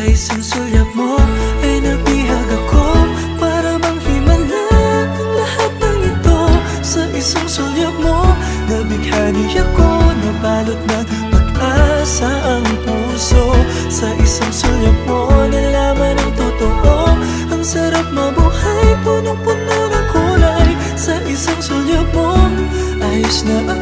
isang sulyap mo ay nabihag ako para manghimala ang lahat ng ito. Sa isang sulyap mo, nabighani ako, nabalot ng pag-asa ang puso. Sa isang sulyap mo, nalaman ang totoo. Ang sarap mabuhay, punong-puno ng kulay. Sa isang sulyap mo, ayos na ako.